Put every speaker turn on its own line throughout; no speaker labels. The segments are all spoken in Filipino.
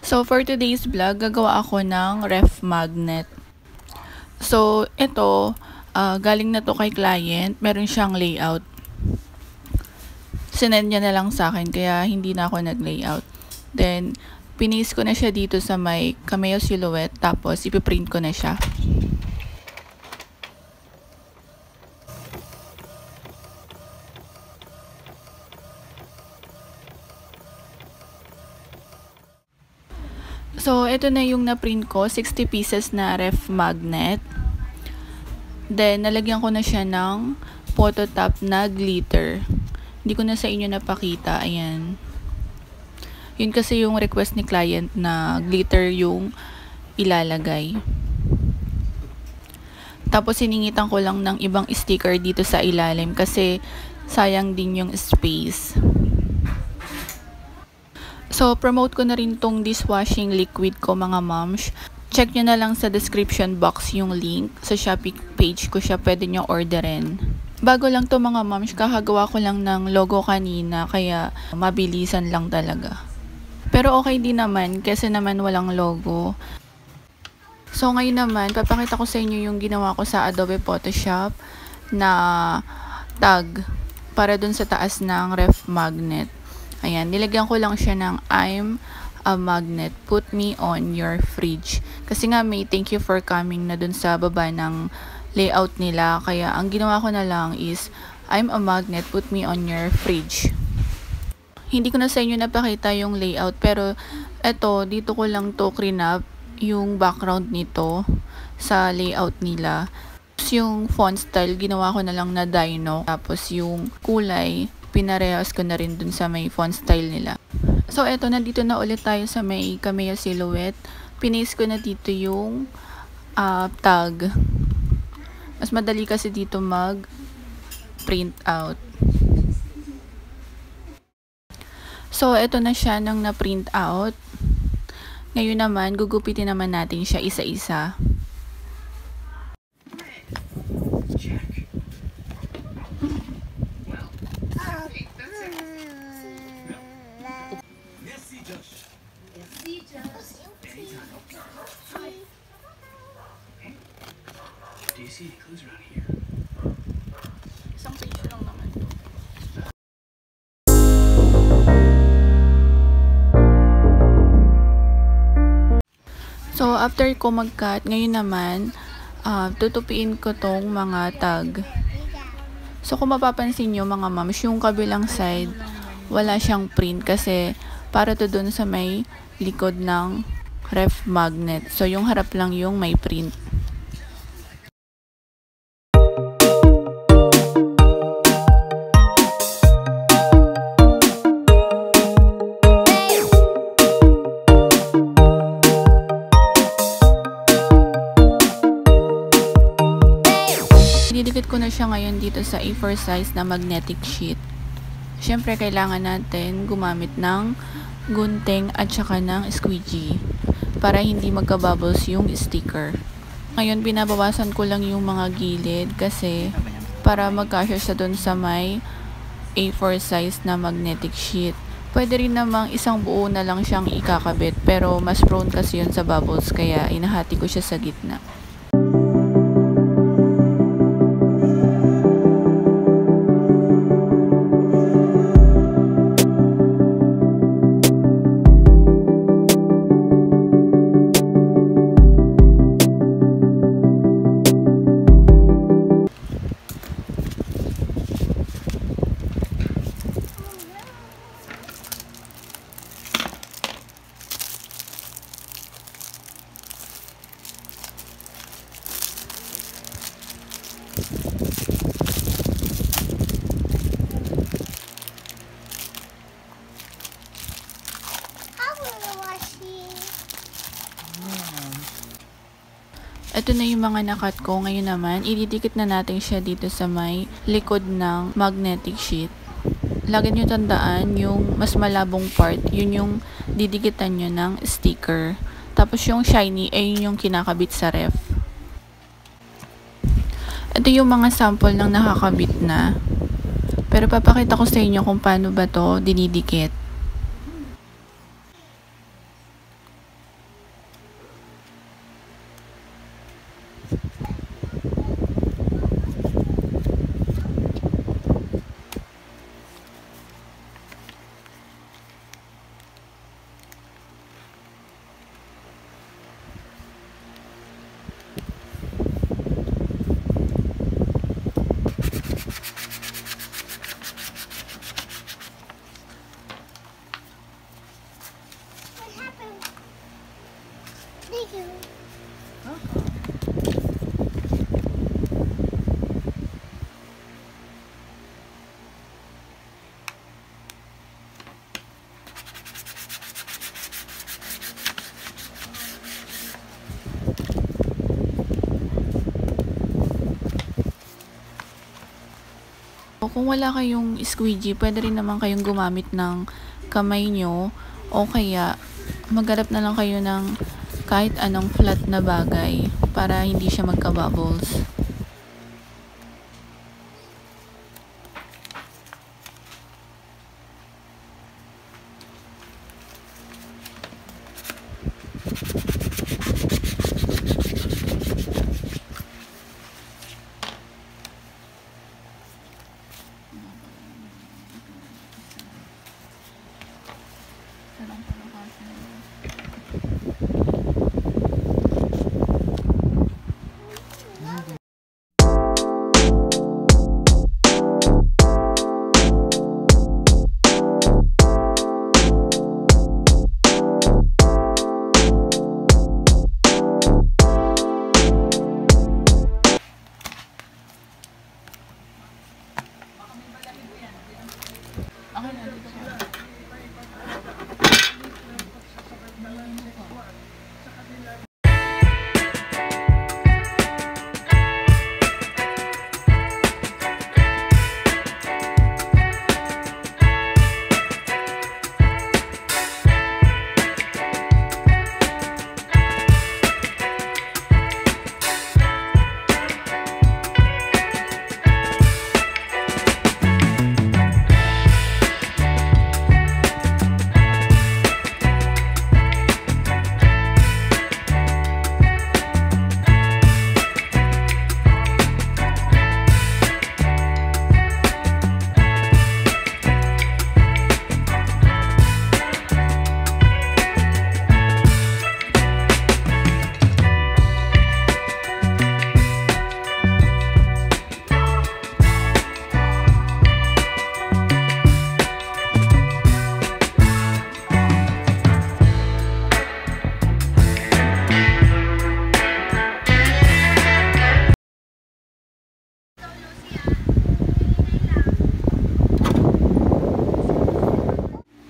So, for today's vlog, gagawa ako ng ref magnet. So, ito, galing na to kay client. Meron siyang layout. Sinend niya na lang sa akin, kaya hindi na ako nag-layout. Then, pinis ko na siya dito sa may cameo silhouette, tapos ipiprint ko na siya. So, ito na yung na-print ko, 60 pieces na ref magnet. Then, nalagyan ko na siya ng photo top na glitter. Hindi ko na sa inyo napakita, ayan. Yun kasi yung request ni client na glitter yung ilalagay. Tapos, siningitan ko lang ng ibang sticker dito sa ilalim kasi sayang din yung space. So, promote ko na rin tong dishwashing liquid ko, mga moms. Check nyo na lang sa description box yung link. Sa Shopee page ko siya, pwede nyo orderin. Bago lang to, mga moms, kakagawa ko lang ng logo kanina, kaya mabilisan lang talaga. Pero okay din naman, kasi naman walang logo. So, ngayon naman, papakita ko sa inyo yung ginawa ko sa Adobe Photoshop na tag para dun sa taas ng ref magnet. Ayan, nilagyan ko lang siya ng I'm a magnet, put me on your fridge. Kasi nga may thank you for coming na dun sa baba ng layout nila. Kaya ang ginawa ko na lang is I'm a magnet, put me on your fridge. Hindi ko na sa inyo napakita yung layout, pero eto, dito ko lang to clean-up yung background nito sa layout nila. Tapos yung font style, ginawa ko na lang na dino. Tapos yung kulay, pinarehas ko na rin dun sa may font style nila. So, eto, nandito na ulit tayo sa may cameo silhouette. Pinis ko na dito yung tag. Mas madali kasi dito mag-print out. So, eto na siya nang na-print out. Ngayon naman, gugupitin naman natin siya isa-isa.
Do you see any clues around here?
Isang page lang naman to. So, after ko mag-cut, ngayon naman, tutupiin ko tong mga tag. So, kung mapapansin nyo, mga moms, yung kabilang side, wala siyang print kasi para to dun sa may likod ng ref magnet. So, yung harap lang yung may print. Didikit ko na siya ngayon dito sa A4 size na magnetic sheet. Siyempre, kailangan natin gumamit ng gunting at saka ng squeegee para hindi magka-bubbles yung sticker. Ngayon, binabawasan ko lang yung mga gilid kasi para magkasya siya dun sa may A4 size na magnetic sheet. Pwede rin namang isang buo na lang siyang ikakabit, pero mas prone kasi yun sa bubbles, kaya inahati ko siya sa gitna. Ito na yung mga nakat ko. Ngayon naman, ididikit na natin siya dito sa may likod ng magnetic sheet. Lagi nyo tandaan, yung mas malabong part, yun yung didikitan nyo ng sticker. Tapos yung shiny, ay yun yung kinakabit sa ref. Ito yung mga sample ng nakakabit na. Pero papakita ko sa inyo kung paano ba to dinidikit.
Thank you.
Kung wala kayong squeegee, pwede rin naman kayong gumamit ng kamay nyo o kaya maghanap na lang kayo ng kahit anong flat na bagay para hindi siya magka-bubbles.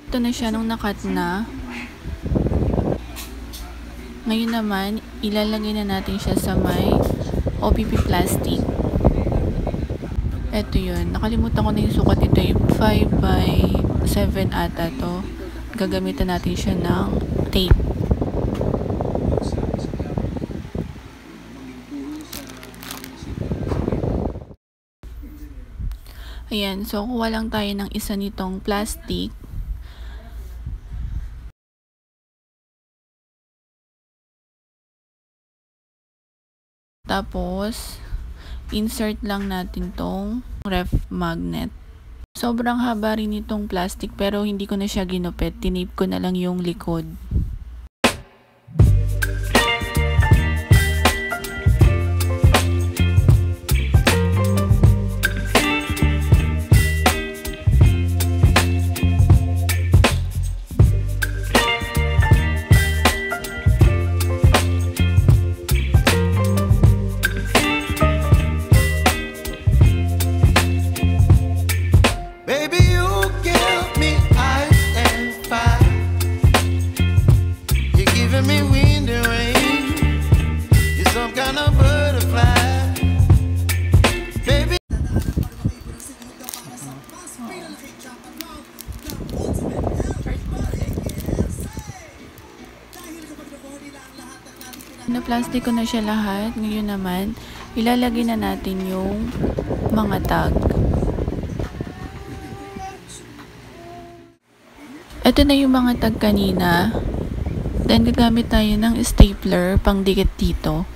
Ito na siya nung nakat na. Ngayon naman, ilalagay na natin siya sa may OPP plastic. Ito yun. Nakalimutan ko na yung sukat. Ito yung 5 by 7 ata to. Gagamitan natin siya ng tape. Ayan. So, kuha lang tayo ng isa nitong plastic. Tapos, insert lang natin tong ref magnet. Sobrang haba rin itong plastic pero hindi ko na siya ginupit. Tinape ko na lang yung likod. Na-plastic ko na siya lahat. Ngayon naman, ilalagay na natin yung mga tag. Ito na yung mga tag kanina. Then, gagamit tayo ng stapler pang dikit dito.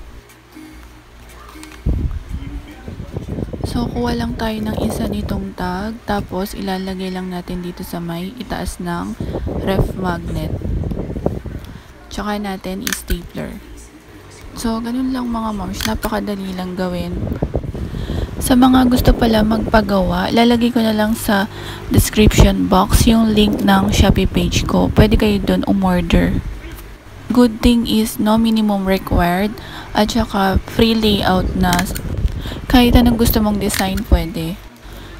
So, kuha lang tayo ng isa nitong tag. Tapos, ilalagay lang natin dito sa may itaas ng ref magnet. Tsaka natin i-stapler. So, ganun lang mga moms. Napakadali lang gawin. Sa mga gusto pala magpagawa, ilalagay ko na lang sa description box yung link ng Shopee page ko. Pwede kayo dun umorder. Good thing is no minimum required at saka free layout na kahit anong gusto mong design pwede.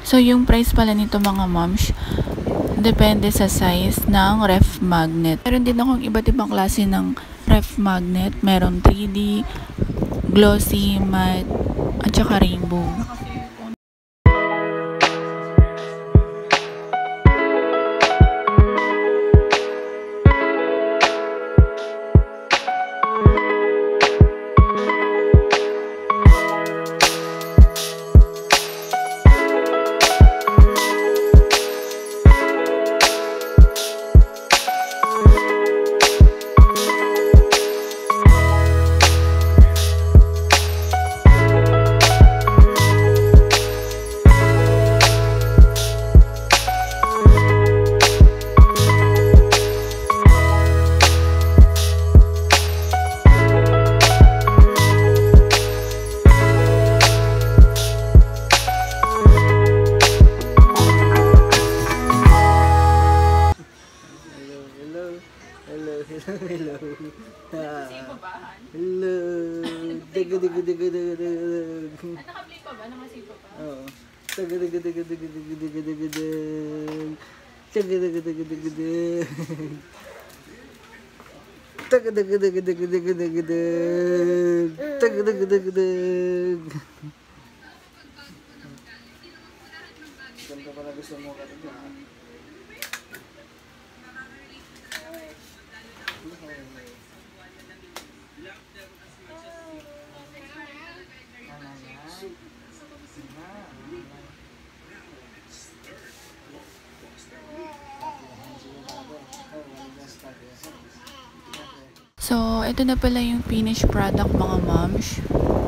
So yung price pala nito mga moms depende sa size ng ref magnet. Meron din akong iba't ibang klase ng ref magnet. Meron 3D, glossy, matte, at saka rainbow.
Hello. Hello. Diga.
Naka-play pa ba? Nakasipa pa?
Oo. Ganda pala gusto mo ka ito.
So, ito na pala yung finished product mga moms.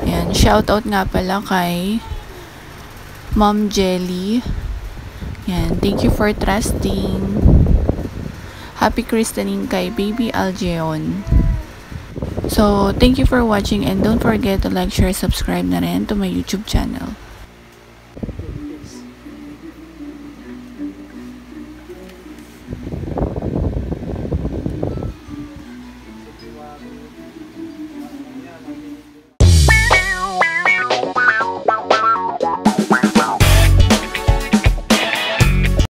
Ayan, shoutout nga pala kay Mom Jelly. Ayan, thank you for trusting. Happy christening kay Baby Algeon. So, thank you for watching and don't forget to like, share, subscribe na rin to my YouTube channel.